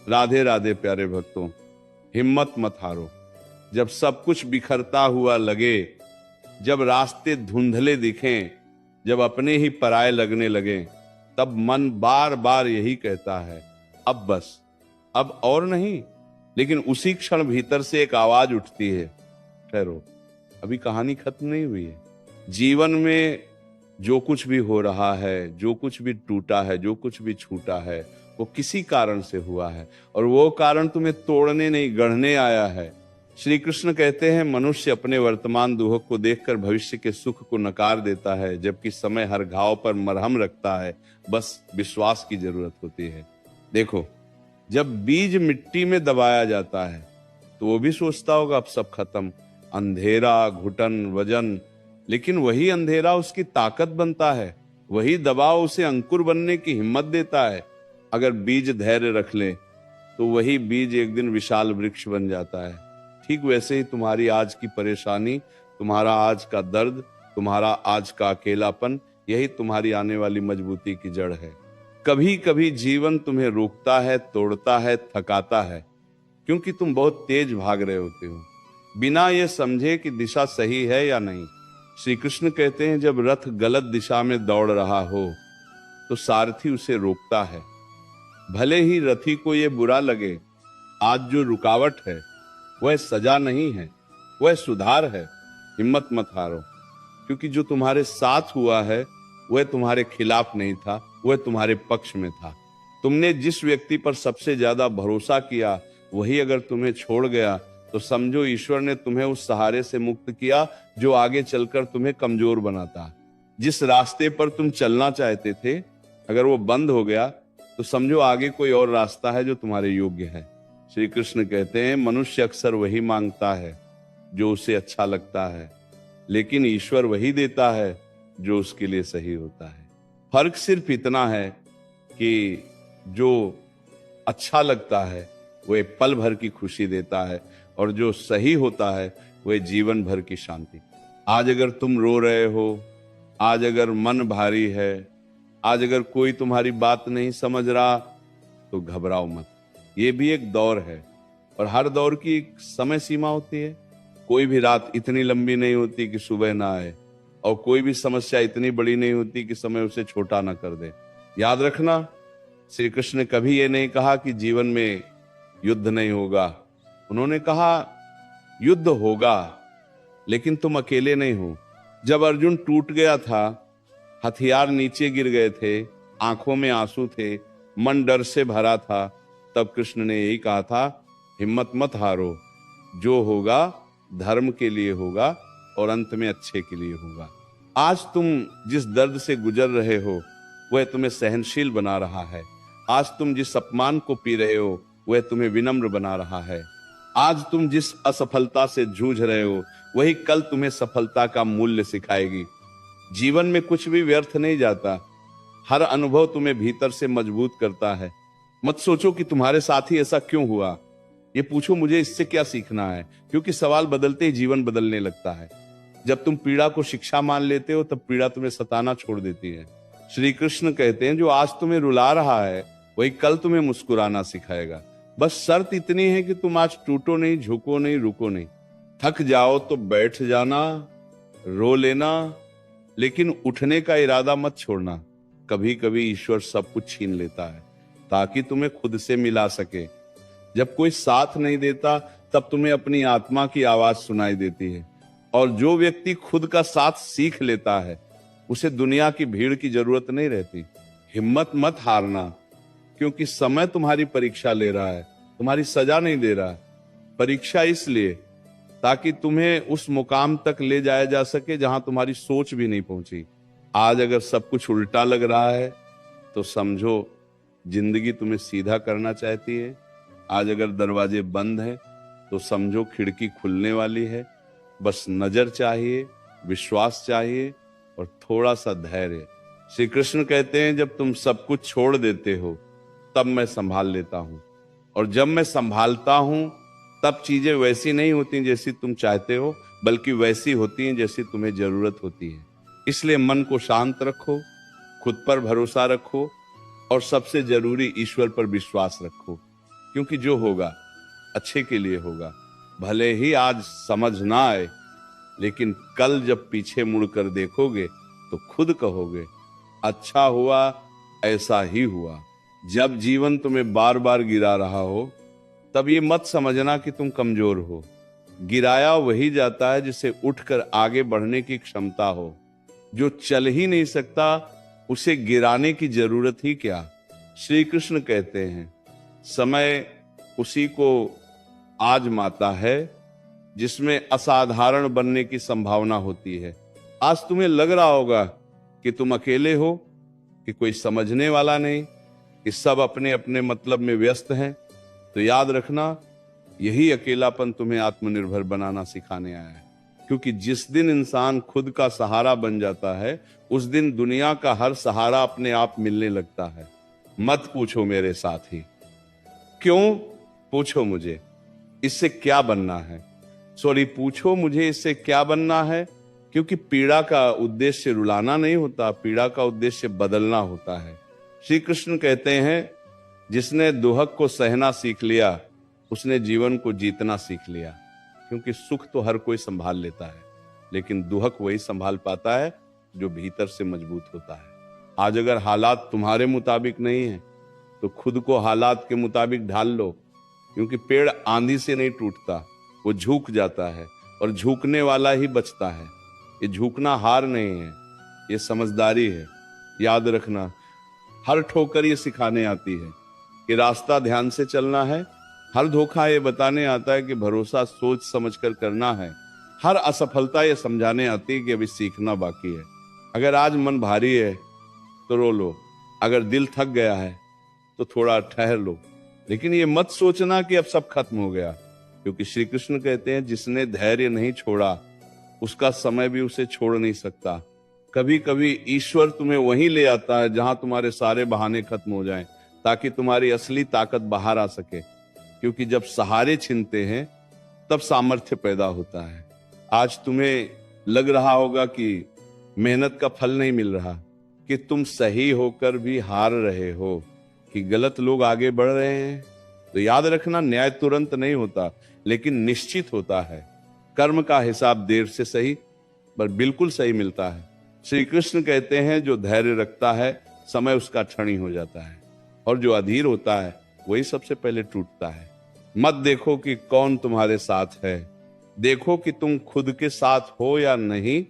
राधे राधे प्यारे भक्तों, हिम्मत मत हारो। जब सब कुछ बिखरता हुआ लगे, जब रास्ते धुंधले दिखें, जब अपने ही पराये लगने लगे, तब मन बार बार यही कहता है, अब बस, अब और नहीं। लेकिन उसी क्षण भीतर से एक आवाज उठती है, ठहरो, अभी कहानी खत्म नहीं हुई है। जीवन में जो कुछ भी हो रहा है, जो कुछ भी टूटा है, जो कुछ भी छूटा है, वो किसी कारण से हुआ है, और वो कारण तुम्हें तोड़ने नहीं, गढ़ने आया है। श्री कृष्ण कहते हैं, मनुष्य अपने वर्तमान दुख को देखकर भविष्य के सुख को नकार देता है, जबकि समय हर घाव पर मरहम रखता है, बस विश्वास की जरूरत होती है। देखो, जब बीज मिट्टी में दबाया जाता है तो वो भी सोचता होगा अब सब खत्म, अंधेरा, घुटन, वजन, लेकिन वही अंधेरा उसकी ताकत बनता है, वही दबाव उसे अंकुर बनने की हिम्मत देता है। अगर बीज धैर्य रख ले तो वही बीज एक दिन विशाल वृक्ष बन जाता है। ठीक वैसे ही तुम्हारी आज की परेशानी, तुम्हारा आज का दर्द, तुम्हारा आज का अकेलापन, यही तुम्हारी आने वाली मजबूती की जड़ है। कभी कभी जीवन तुम्हें रोकता है, तोड़ता है, थकाता है, क्योंकि तुम बहुत तेज भाग रहे होते हो, बिना ये समझे कि दिशा सही है या नहीं। श्री कृष्ण कहते हैं, जब रथ गलत दिशा में दौड़ रहा हो तो सारथी उसे रोकता है। भले ही रथी को यह बुरा लगे, आज जो रुकावट है वह सजा नहीं है, वह सुधार है। हिम्मत मत हारो, क्योंकि जो तुम्हारे साथ हुआ है वह तुम्हारे खिलाफ नहीं था, वह तुम्हारे पक्ष में था। तुमने जिस व्यक्ति पर सबसे ज्यादा भरोसा किया, वही अगर तुम्हें छोड़ गया तो समझो ईश्वर ने तुम्हें उस सहारे से मुक्त किया जो आगे चलकर तुम्हें कमजोर बनाता। जिस रास्ते पर तुम चलना चाहते थे, अगर वो बंद हो गया तो समझो आगे कोई और रास्ता है जो तुम्हारे योग्य है। श्री कृष्ण कहते हैं, मनुष्य अक्सर वही मांगता है जो उसे अच्छा लगता है, लेकिन ईश्वर वही देता है जो उसके लिए सही होता है। फर्क सिर्फ इतना है कि जो अच्छा लगता है वो एक पल भर की खुशी देता है, और जो सही होता है वह जीवन भर की शांति। आज अगर तुम रो रहे हो, आज अगर मन भारी है, आज अगर कोई तुम्हारी बात नहीं समझ रहा, तो घबराओ मत। ये भी एक दौर है, और हर दौर की एक समय सीमा होती है। कोई भी रात इतनी लंबी नहीं होती कि सुबह ना आए, और कोई भी समस्या इतनी बड़ी नहीं होती कि समय उसे छोटा ना कर दे। याद रखना, श्री कृष्ण ने कभी ये नहीं कहा कि जीवन में युद्ध नहीं होगा। उन्होंने कहा युद्ध होगा, लेकिन तुम अकेले नहीं हो। जब अर्जुन टूट गया था, हथियार नीचे गिर गए थे, आंखों में आंसू थे, मन डर से भरा था, तब कृष्ण ने यही कहा था, हिम्मत मत हारो, जो होगा धर्म के लिए होगा और अंत में अच्छे के लिए होगा। आज तुम जिस दर्द से गुजर रहे हो वह तुम्हें सहनशील बना रहा है। आज तुम जिस अपमान को पी रहे हो वह तुम्हें विनम्र बना रहा है। आज तुम जिस असफलता से जूझ रहे हो वही कल तुम्हें सफलता का मूल्य सिखाएगी। जीवन में कुछ भी व्यर्थ नहीं जाता, हर अनुभव तुम्हें भीतर से मजबूत करता है। मत सोचो कि तुम्हारे साथ ही ऐसा क्यों हुआ, ये पूछो मुझे इससे क्या सीखना है, क्योंकि सवाल बदलते ही जीवन बदलने लगता है। जब तुम पीड़ा को शिक्षा मान लेते हो, तब पीड़ा तुम्हें सताना छोड़ देती है। श्री कृष्ण कहते हैं, जो आज तुम्हें रुला रहा है वही कल तुम्हें मुस्कुराना सिखाएगा। बस शर्त इतनी है कि तुम आज टूटो नहीं, झुको नहीं, रुको नहीं। थक जाओ तो बैठ जाना, रो लेना, लेकिन उठने का इरादा मत छोड़ना। कभी कभी ईश्वर सब कुछ छीन लेता है ताकि तुम्हें खुद से मिला सके। जब कोई साथ नहीं देता तब तुम्हें अपनी आत्मा की आवाज सुनाई देती है, और जो व्यक्ति खुद का साथ सीख लेता है उसे दुनिया की भीड़ की जरूरत नहीं रहती। हिम्मत मत हारना, क्योंकि समय तुम्हारी परीक्षा ले रहा है, तुम्हारी सजा नहीं दे रहा है। परीक्षा इसलिए ताकि तुम्हें उस मुकाम तक ले जाया जा सके जहां तुम्हारी सोच भी नहीं पहुंची। आज अगर सब कुछ उल्टा लग रहा है तो समझो जिंदगी तुम्हें सीधा करना चाहती है। आज अगर दरवाजे बंद हैं तो समझो खिड़की खुलने वाली है। बस नजर चाहिए, विश्वास चाहिए और थोड़ा सा धैर्य। श्री कृष्ण कहते हैं, जब तुम सब कुछ छोड़ देते हो तब मैं संभाल लेता हूं, और जब मैं संभालता हूं तब चीजें वैसी नहीं होती जैसी तुम चाहते हो, बल्कि वैसी होती हैं जैसी तुम्हें जरूरत होती है। इसलिए मन को शांत रखो, खुद पर भरोसा रखो, और सबसे जरूरी ईश्वर पर विश्वास रखो। क्योंकि जो होगा अच्छे के लिए होगा। भले ही आज समझ ना आए, लेकिन कल जब पीछे मुड़कर देखोगे तो खुद कहोगे अच्छा हुआ, ऐसा ही हुआ। जब जीवन तुम्हें बार बार गिरा रहा हो, तब ये मत समझना कि तुम कमजोर हो। गिराया वही जाता है जिसे उठकर आगे बढ़ने की क्षमता हो। जो चल ही नहीं सकता, उसे गिराने की जरूरत ही क्या। श्री कृष्ण कहते हैं समय उसी को आजमाता है जिसमें असाधारण बनने की संभावना होती है। आज तुम्हें लग रहा होगा कि तुम अकेले हो, कि कोई समझने वाला नहीं, कि सब अपने अपने मतलब में व्यस्त हैं। तो याद रखना, यही अकेलापन तुम्हें आत्मनिर्भर बनाना सिखाने आया है। क्योंकि जिस दिन इंसान खुद का सहारा बन जाता है, उस दिन दुनिया का हर सहारा अपने आप मिलने लगता है। मत पूछो मेरे साथी क्यों, पूछो मुझे इससे क्या बनना है। पूछो मुझे इससे क्या बनना है, क्योंकि पीड़ा का उद्देश्य रुलाना नहीं होता, पीड़ा का उद्देश्य बदलना होता है। श्री कृष्ण कहते हैं जिसने दुहक को सहना सीख लिया, उसने जीवन को जीतना सीख लिया। क्योंकि सुख तो हर कोई संभाल लेता है, लेकिन दुहक वही संभाल पाता है जो भीतर से मजबूत होता है। आज अगर हालात तुम्हारे मुताबिक नहीं है, तो खुद को हालात के मुताबिक ढाल लो। क्योंकि पेड़ आंधी से नहीं टूटता, वो झुक जाता है, और झुकने वाला ही बचता है। ये झुकना हार नहीं है, ये समझदारी है। याद रखना, हर ठोकर ये सिखाने आती है कि रास्ता ध्यान से चलना है। हर धोखा ये बताने आता है कि भरोसा सोच समझकर करना है। हर असफलता ये समझाने आती है कि अभी सीखना बाकी है। अगर आज मन भारी है तो रो लो, अगर दिल थक गया है तो थोड़ा ठहर लो, लेकिन ये मत सोचना कि अब सब खत्म हो गया। क्योंकि श्री कृष्ण कहते हैं जिसने धैर्य नहीं छोड़ा, उसका समय भी उसे छोड़ नहीं सकता। कभी कभी ईश्वर तुम्हें वहीं ले आता है जहां तुम्हारे सारे बहाने खत्म हो जाएं, ताकि तुम्हारी असली ताकत बाहर आ सके। क्योंकि जब सहारे छिनते हैं, तब सामर्थ्य पैदा होता है। आज तुम्हें लग रहा होगा कि मेहनत का फल नहीं मिल रहा, कि तुम सही होकर भी हार रहे हो, कि गलत लोग आगे बढ़ रहे हैं। तो याद रखना, न्याय तुरंत नहीं होता, लेकिन निश्चित होता है। कर्म का हिसाब देर से सही पर बिल्कुल सही मिलता है। श्री कृष्ण कहते हैं जो धैर्य रखता है, समय उसका क्षणी हो जाता है, और जो अधीर होता है वही सबसे पहले टूटता है। मत देखो कि कौन तुम्हारे साथ है, देखो कि तुम खुद के साथ हो या नहीं।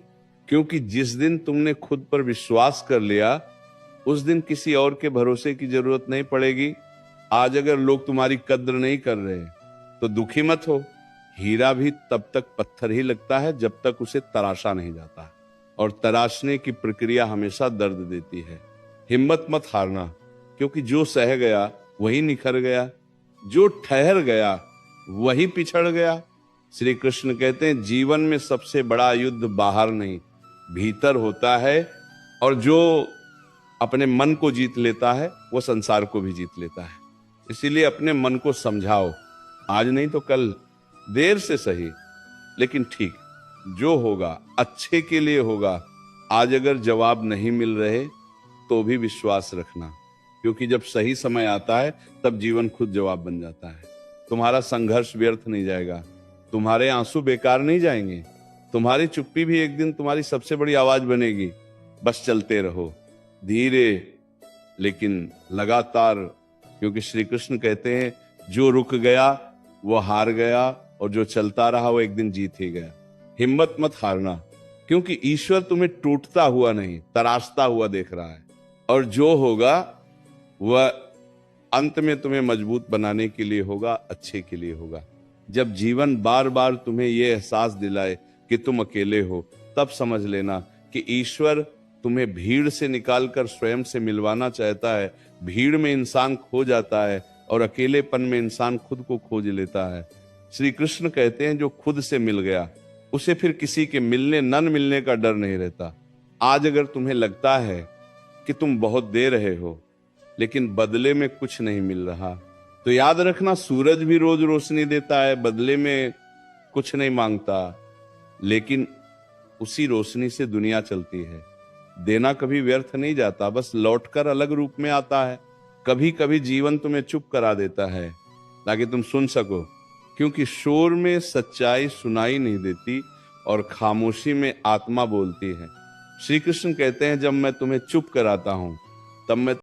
क्योंकि जिस दिन तुमने खुद पर विश्वास कर लिया, उस दिन किसी और के भरोसे की जरूरत नहीं पड़ेगी। आज अगर लोग तुम्हारी कद्र नहीं कर रहे तो दुखी मत हो। हीरा भी तब तक पत्थर ही लगता है जब तक उसे तराशा नहीं जाता, और तराशने की प्रक्रिया हमेशा दर्द देती है। हिम्मत मत हारना, क्योंकि जो सह गया वही निखर गया, जो ठहर गया वही पिछड़ गया। श्री कृष्ण कहते हैं जीवन में सबसे बड़ा युद्ध बाहर नहीं, भीतर होता है, और जो अपने मन को जीत लेता है वो संसार को भी जीत लेता है। इसीलिए अपने मन को समझाओ, आज नहीं तो कल, देर से सही लेकिन ठीक, जो होगा अच्छे के लिए होगा। आज अगर जवाब नहीं मिल रहे तो भी विश्वास रखना, क्योंकि जब सही समय आता है तब जीवन खुद जवाब बन जाता है। तुम्हारा संघर्ष व्यर्थ नहीं जाएगा, तुम्हारे आंसू बेकार नहीं जाएंगे, तुम्हारी चुप्पी भी एक दिन तुम्हारी सबसे बड़ी आवाज बनेगी। बस चलते रहो, धीरे लेकिन लगातार। क्योंकि श्री कृष्ण कहते हैं जो रुक गया वो हार गया, और जो चलता रहा वो एक दिन जीत ही गया। हिम्मत मत हारना, क्योंकि ईश्वर तुम्हें टूटता हुआ नहीं, तराशता हुआ देख रहा है, और जो होगा वह अंत में तुम्हें मजबूत बनाने के लिए होगा, अच्छे के लिए होगा। जब जीवन बार बार तुम्हें यह एहसास दिलाए कि तुम अकेले हो, तब समझ लेना कि ईश्वर तुम्हें भीड़ से निकालकर स्वयं से मिलवाना चाहता है। भीड़ में इंसान खो जाता है, और अकेलेपन में इंसान खुद को खोज लेता है। श्री कृष्ण कहते हैं जो खुद से मिल गया, उसे फिर किसी के मिलने न मिलने का डर नहीं रहता। आज अगर तुम्हें लगता है कि तुम बहुत दे रहे हो, लेकिन बदले में कुछ नहीं मिल रहा, तो याद रखना, सूरज भी रोज रोशनी देता है, बदले में कुछ नहीं मांगता, लेकिन उसी रोशनी से दुनिया चलती है। देना कभी व्यर्थ नहीं जाता, बस लौटकर अलग रूप में आता है। कभी कभी जीवन तुम्हें चुप करा देता है, ताकि तुम सुन सको, क्योंकि शोर में सच्चाई सुनाई नहीं देती और खामोशी में आत्मा बोलती है। श्री कृष्ण कहते हैं, जब मैं तुम्हें चुप कराता हूं तब मैं